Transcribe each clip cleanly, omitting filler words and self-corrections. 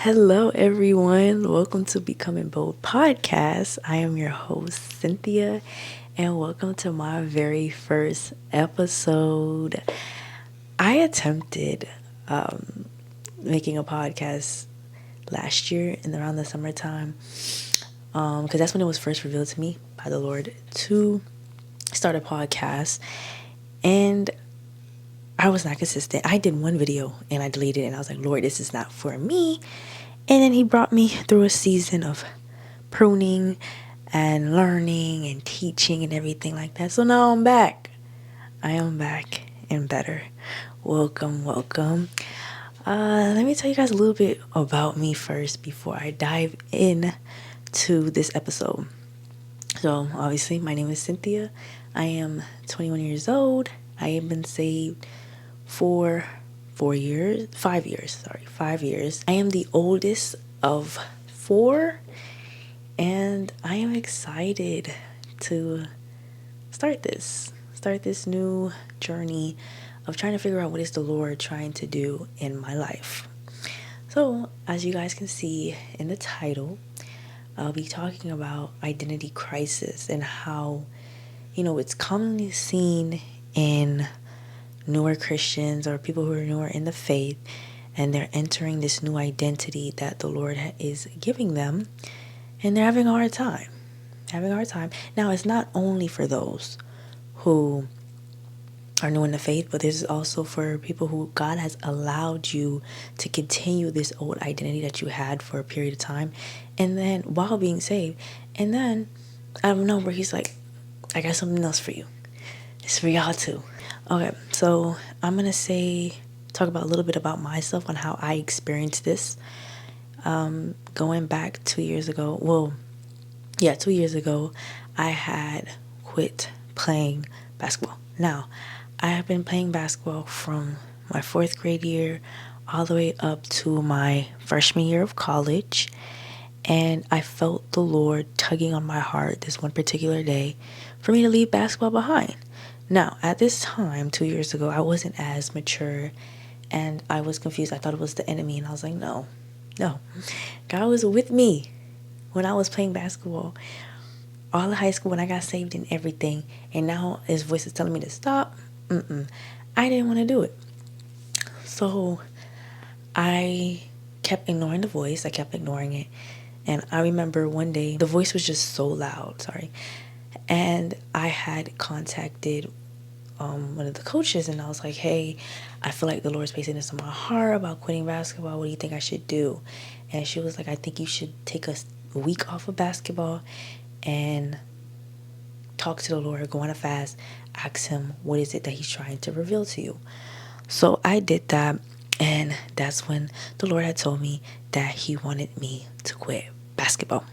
Hello, everyone. Welcome to Becoming Bold podcast. I am your host, Cynthia, and welcome to my very first episode. I attempted making a podcast last year and around the summertime because that's when it was first revealed to me by the Lord to start a podcast. And I was not consistent. I did one video and I deleted it, and I was like, Lord, this is not for me. And then he brought me through a season of pruning and learning and teaching and everything like that. So now I'm back. I am back and better. Welcome, welcome. Let me tell you guys a little bit about me first before I dive in to this episode. So obviously my name is Cynthia. I am 21 years old. I have been saved for 5 years. I am the oldest of 4, and I am excited to start this new journey of trying to figure out what is the Lord trying to do in my life. So, as you guys can see in the title, I'll be talking about identity crisis and how, it's commonly seen in newer Christians or people who are newer in the faith, and they're entering this new identity that the Lord is giving them, and they're having a hard time. Now, it's not only for those who are new in the faith, but this is also for people who God has allowed you to continue this old identity that you had for a period of time, and then while being saved, and then out of nowhere, He's like, I got something else for you. It's for y'all too. Okay, so I'm going to talk about a little bit about myself on how I experienced this. Going back 2 years ago, 2 years ago, I had quit playing basketball. Now, I have been playing basketball from my 4th grade year all the way up to my freshman year of college. And I felt the Lord tugging on my heart this one particular day for me to leave basketball behind. Now, at this time, 2 years ago, I wasn't as mature and I was confused. I thought it was the enemy, and I was like, no. God was with me when I was playing basketball, all of high school, when I got saved and everything, and now His voice is telling me to stop. I didn't want to do it. So I kept ignoring the voice. I kept ignoring it. And I remember one day, the voice was just so loud, and I had contacted one of the coaches, and I was like, hey, I feel like the Lord's placing this in my heart about quitting basketball. What do you think I should do? And she was like, I think you should take a week off of basketball and talk to the Lord, go on a fast, ask Him what is it that He's trying to reveal to you. So I did that, and that's when the Lord had told me that He wanted me to quit basketball.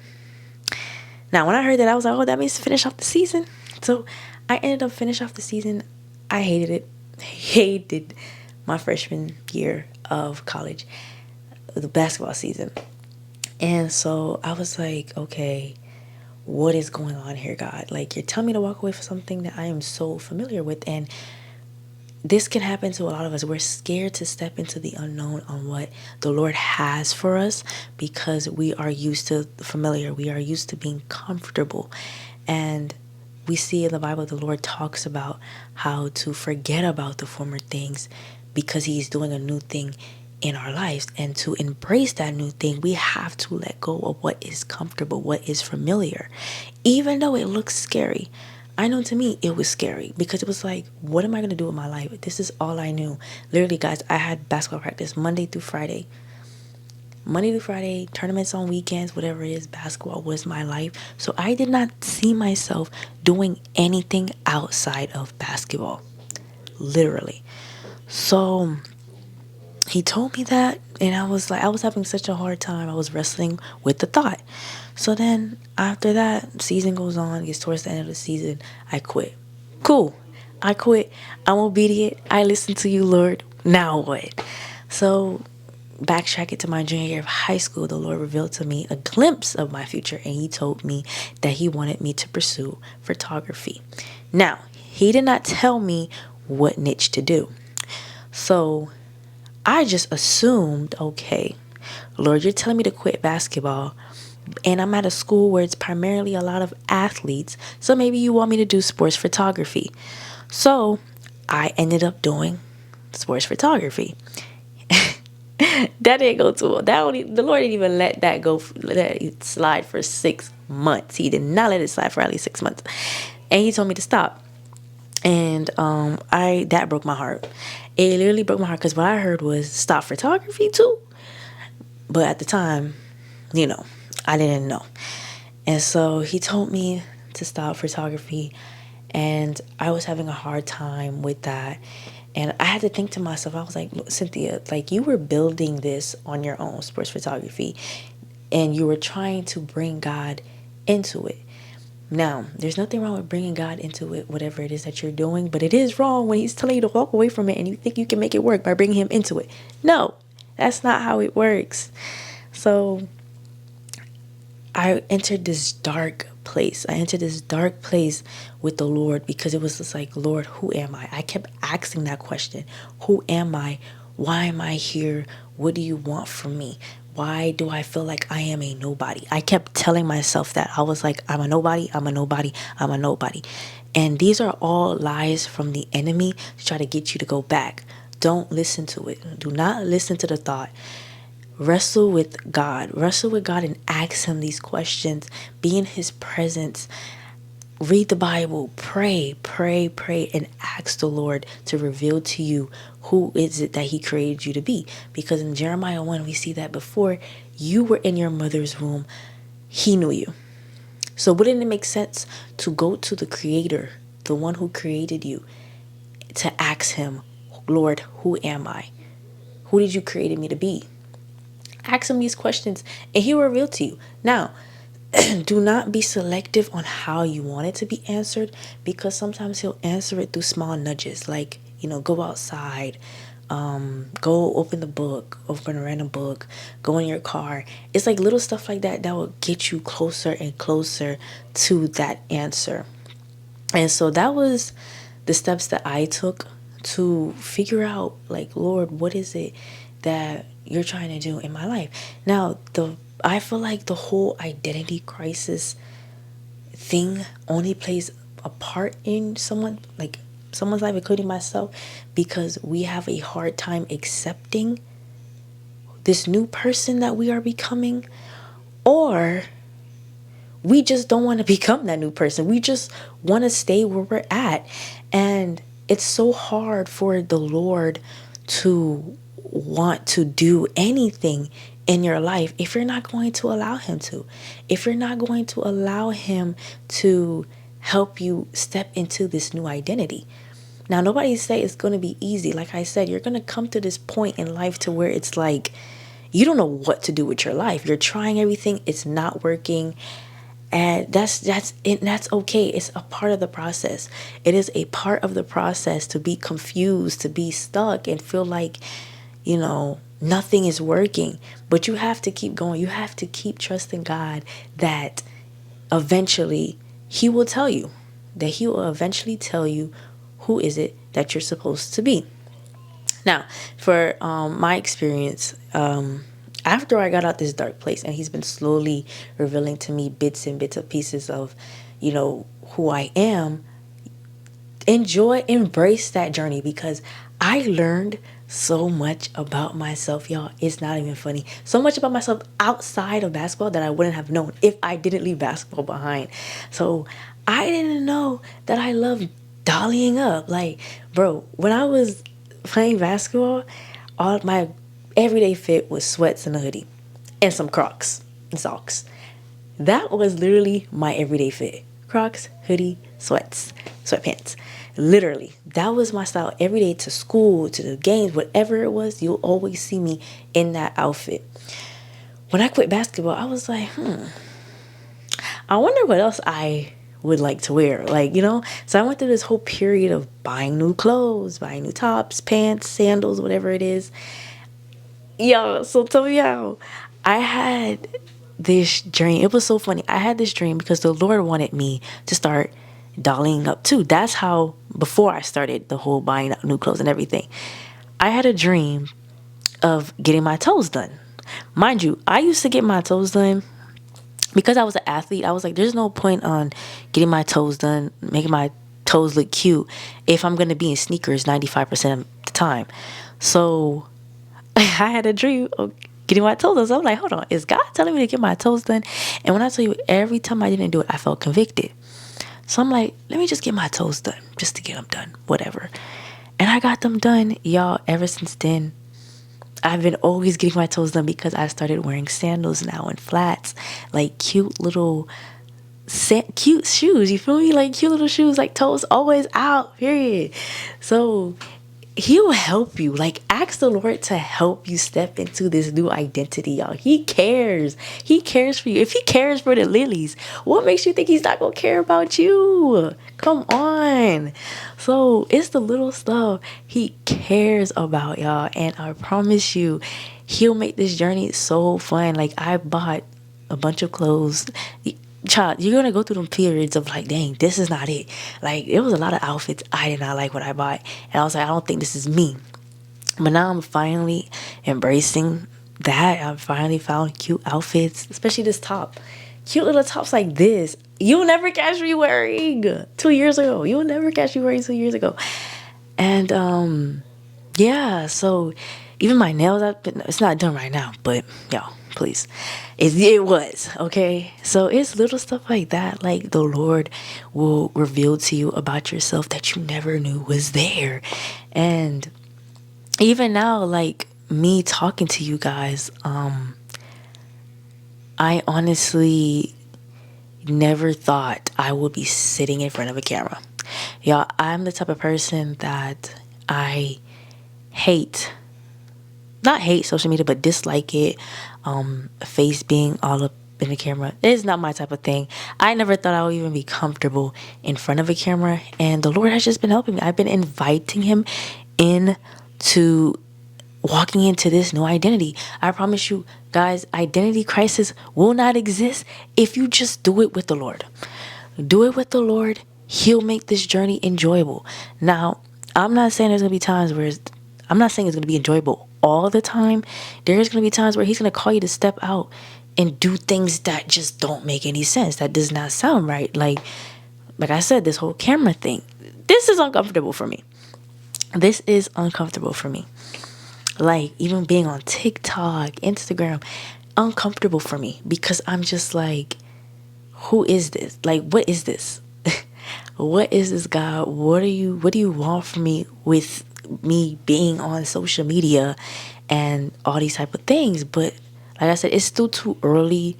Now, when I heard that, I was like, oh, that means finish off the season. So I ended up finishing off the season. I hated my freshman year of college, the basketball season. And so I was like, okay, what is going on here, God? Like, you're telling me to walk away from something that I am so familiar with. And this can happen to a lot of us. We're scared to step into the unknown on what the Lord has for us because we are used to the familiar. We are used to being comfortable. And we see in the Bible, the Lord talks about how to forget about the former things because He's doing a new thing in our lives. And to embrace that new thing, we have to let go of what is comfortable, what is familiar, even though it looks scary. I know to me it was scary because it was like, what am I going to do with my life? This is all I knew. Literally, guys, I had basketball practice Monday through Friday, tournaments on weekends, whatever it is, basketball was my life. So I did not see myself doing anything outside of basketball, literally. So He told me that, and I was having such a hard time. I was wrestling with the thought. So then after that, season goes on, gets towards the end of the season, I quit. Cool. I quit. I'm obedient. I listen to you, Lord. Now what? So backtrack it to my junior year of high school, the Lord revealed to me a glimpse of my future, and He told me that He wanted me to pursue photography. Now, He did not tell me what niche to do. So I just assumed, okay, Lord, you're telling me to quit basketball, and I'm at a school where it's primarily a lot of athletes. So maybe you want me to do sports photography. So I ended up doing sports photography. That didn't go too well. The Lord didn't even let that go, let it slide for 6 months. He did not let it slide for at least 6 months. And he told me to stop. And that broke my heart. It literally broke my heart because what I heard was stop photography too. But at the time, I didn't know. And so he told me to stop photography, and I was having a hard time with that. And I had to think to myself, I was like, Cynthia, like, you were building this on your own, sports photography, and you were trying to bring God into it. Now, there's nothing wrong with bringing God into it, whatever it is that you're doing, but it is wrong when he's telling you to walk away from it and you think you can make it work by bringing him into it. No, that's not how it works. So I entered this dark place. I entered this dark place with the Lord because it was just like, Lord, who am I? I kept asking that question. Who am I? Why am I here? What do you want from me? Why do I feel like I am a nobody? I kept telling myself that. I was like, I'm a nobody, I'm a nobody, I'm a nobody. And these are all lies from the enemy to try to get you to go back. Don't listen to it. Do not listen to the thought. Wrestle with God. Wrestle with God and ask him these questions. Be in his presence. Read the Bible. Pray, and ask the Lord to reveal to you who is it that he created you to be. Because in Jeremiah 1, we see that before you were in your mother's womb, he knew you. So wouldn't it make sense to go to the Creator, the one who created you, to ask him, Lord, who am I? Who did you create me to be? Ask him these questions and he will reveal to you. Now, do not be selective on how you want it to be answered, because sometimes he'll answer it through small nudges, like, go outside, go open a random book, go in your car. It's like little stuff like that will get you closer and closer to that answer. And so that was the steps that I took to figure out, like, Lord, what is it that you're trying to do in my life? Now, I feel like the whole identity crisis thing only plays a part in someone's life, including myself, because we have a hard time accepting this new person that we are becoming, or we just don't want to become that new person. We just want to stay where we're at. And it's so hard for the Lord to want to do anything in your life if you're not going to allow him to. If you're not going to allow him to help you step into this new identity. Now, nobody say it's going to be easy. Like I said, you're going to come to this point in life to where it's like you don't know what to do with your life. You're trying everything. It's not working. And that's okay. It's a part of the process. It is a part of the process to be confused, to be stuck and feel like, nothing is working. But you have to keep going. You have to keep trusting God that eventually he will tell you, who is it that you're supposed to be. Now, for my experience, after I got out this dark place, and he's been slowly revealing to me bits and pieces of, who I am, embrace that journey, because I learned so much about myself, y'all. It's not even funny. So much about myself outside of basketball that I wouldn't have known if I didn't leave basketball behind. So I didn't know that I loved dollying up. Like, bro, when I was playing basketball, all my everyday fit was sweats and a hoodie and some Crocs and socks. That was literally my everyday fit. Crocs, hoodie, sweatpants. Literally, that was my style every day, to school, to the games, whatever it was. You'll always see me in that outfit. When I quit basketball, I was like, I wonder what else I would like to wear. So I went through this whole period of buying new clothes, buying new tops, pants, sandals, whatever it is. Yo, so tell me how. I had this dream. It was so funny. I had this dream because the Lord wanted me to start dollying up too. That's how, before I started the whole buying new clothes and everything, I had a dream of getting my toes done. Mind you, I used to get my toes done because I was an athlete. I was like, there's no point on getting my toes done, making my toes look cute if I'm going to be in sneakers 95% of the time. So I had a dream of getting my toes done. So I'm like, hold on, is God telling me to get my toes done? And when I tell you, every time I didn't do it, I felt convicted. So I'm like, let me just get my toes done, just to get them done, whatever. And I got them done, y'all. Ever since then, I've been always getting my toes done because I started wearing sandals now and flats, like cute little cute shoes. You feel me? Like cute little shoes, like toes always out, period. So He'll help you. Like, ask the Lord to help you step into this new identity, y'all. He cares. He cares for you. If He cares for the lilies, what makes you think He's not gonna care about you? Come on. So it's the little stuff He cares about, y'all. And I promise you, He'll make this journey so fun. Like, I bought a bunch of clothes. Child, you're gonna go through them periods of like, dang, this is not it. Like, it was a lot of outfits I did not like what I bought, and I was like, I don't think this is me. But now I'm finally embracing that. I've finally found cute outfits, especially this top, cute little tops like this. You'll never catch me wearing 2 years ago. You'll never catch me wearing 2 years ago. And yeah. So even my nails, it's not done right now, but y'all, please. It was, okay? So it's little stuff like that. Like, the Lord will reveal to you about yourself that you never knew was there. And even now, like, me talking to you guys, I honestly never thought I would be sitting in front of a camera. Y'all, I'm the type of person that I not hate social media, but dislike it. Face being all up in the camera is not my type of thing. I never thought I would even be comfortable in front of a camera, and the Lord has just been helping me. I've been inviting Him into walking into this new identity. I promise you guys, identity crisis will not exist if you just do it with the Lord. Do it with the Lord. He'll make this journey enjoyable. Now, I'm not saying there's gonna be times where I'm not saying it's going to be enjoyable all the time. There's going to be times where He's going to call you to step out and do things that just don't make any sense. That does not sound right. Like I said, this whole camera thing, this is uncomfortable for me. This is uncomfortable for me. Like, even being on TikTok, Instagram, uncomfortable for me because I'm just like, who is this? Like, what is this? What is this, God? What do you want from me with me being on social media and all these type of things? But like I said, it's still too early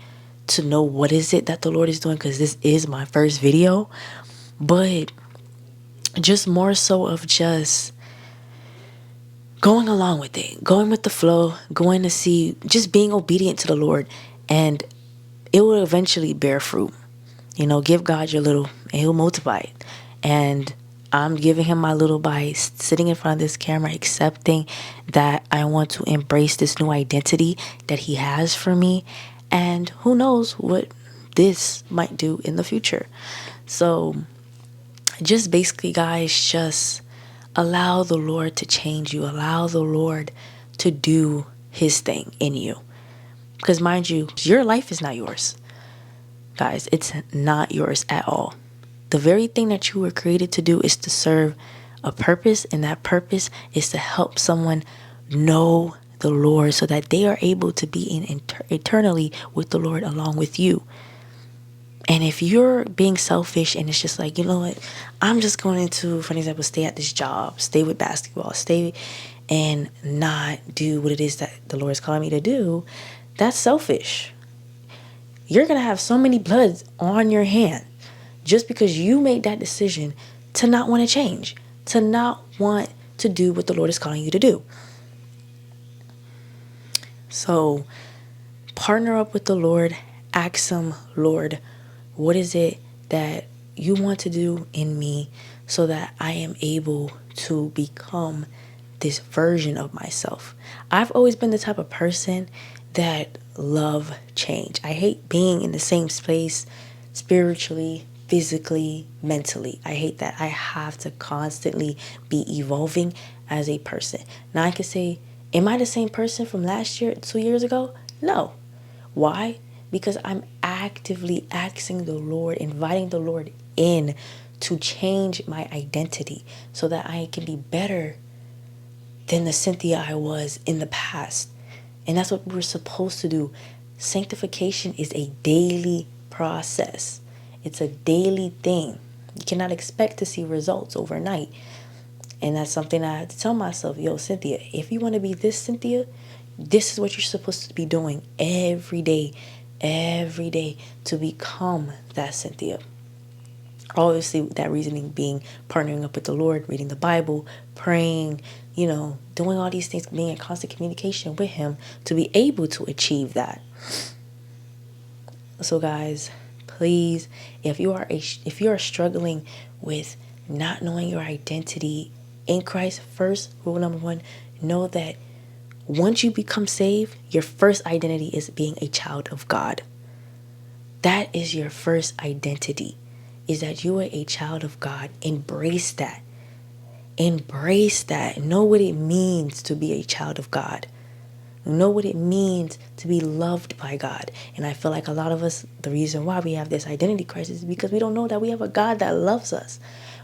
to know what is it that the Lord is doing, because this is my first video. But just more so of just going along with it, going with the flow, going to see, just being obedient to the Lord, and it will eventually bear fruit. You know, give God your little and He'll multiply it. And I'm giving Him my little by sitting in front of this camera, accepting that I want to embrace this new identity that He has for me. And who knows what this might do in the future. So just basically, guys, just allow the Lord to change you. Allow the Lord to do His thing in you. Because mind you, your life is not yours. Guys, it's not yours at all. The very thing that you were created to do is to serve a purpose, and that purpose is to help someone know the Lord so that they are able to be in eternally with the Lord along with you. And if you're being selfish and it's just like, you know what, I'm just going to, for example, stay at this job, stay with basketball, stay and not do what it is that the Lord is calling me to do, that's selfish. You're going to have so many bloods on your hand just because you made that decision to not want to change, to not want to do what the Lord is calling you to do. So partner up with the Lord, ask Him, Lord, what is it that you want to do in me so that I am able to become this version of myself? I've always been the type of person that love change. I hate being in the same space spiritually, physically, mentally. I hate that. I have to constantly be evolving as a person. Now I can say Am I the same person from last year, 2 years ago? No. Why? Because I'm actively asking the Lord, inviting the Lord in to change my identity so that I can be better than the Cynthia I was in the past. And that's what we're supposed to do. Sanctification is a daily process. It's a daily thing. You cannot expect to see results overnight. And that's something I have to tell myself, yo, Cynthia, if you want to be this Cynthia, this is what you're supposed to be doing every day to become that Cynthia. Obviously, that reasoning being partnering up with the Lord, reading the Bible, praying, doing all these things, being in constant communication with Him to be able to achieve that. So guys, please, if you are struggling with not knowing your identity in Christ, first rule number one, know that once you become saved, your first identity is being a child of God. That is your first identity, is that you are a child of God. Embrace that. Embrace that. Know what it means to be a child of God. Know what it means to be loved by God. And I feel like a lot of us, the reason why we have this identity crisis is because we don't know that we have a God that loves us.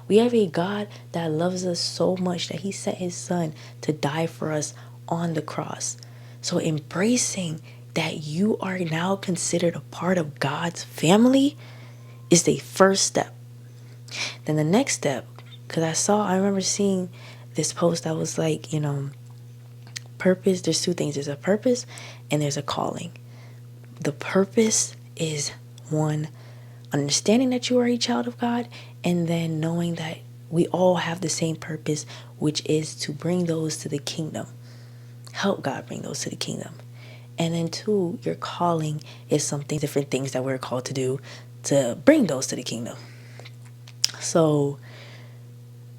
We have a God that loves us so much that He sent His Son to die for us on the cross. So embracing that you are now considered a part of God's family is the first step. Then the next step, because I remember seeing this post that was like, purpose, there's two things. There's a purpose and there's a calling. The purpose is one, understanding that you are a child of God, and then knowing that we all have the same purpose, which is to bring those to the kingdom. Help God bring those to the kingdom. And then two, your calling is something, different things that we're called to do to bring those to the kingdom. So,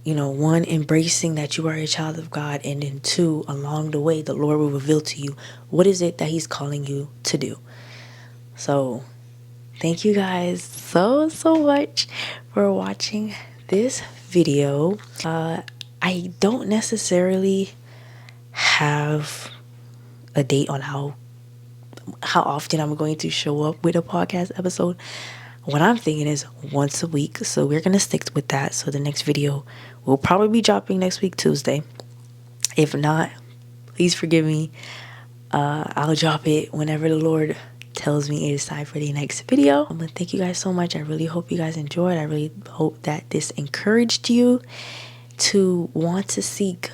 one, embracing that you are a child of God, and then two, along the way, the Lord will reveal to you what is it that He's calling you to do. So, thank you guys so much for watching this video. I don't necessarily have a date on how often I'm going to show up with a podcast episode. What I'm thinking is once a week, so we're gonna stick with that. So the next video will probably be dropping next week, Tuesday. If not, please forgive me. I'll drop it whenever the Lord tells me it is time for the next video. But thank you guys so much. I really hope you guys enjoyed. I really hope that this encouraged you to want to seek.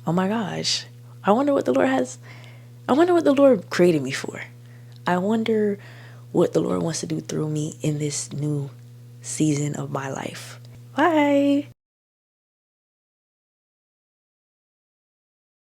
Oh my gosh, I wonder what the Lord created me for. I wonder what the Lord wants to do through me in this new season of my life. Bye.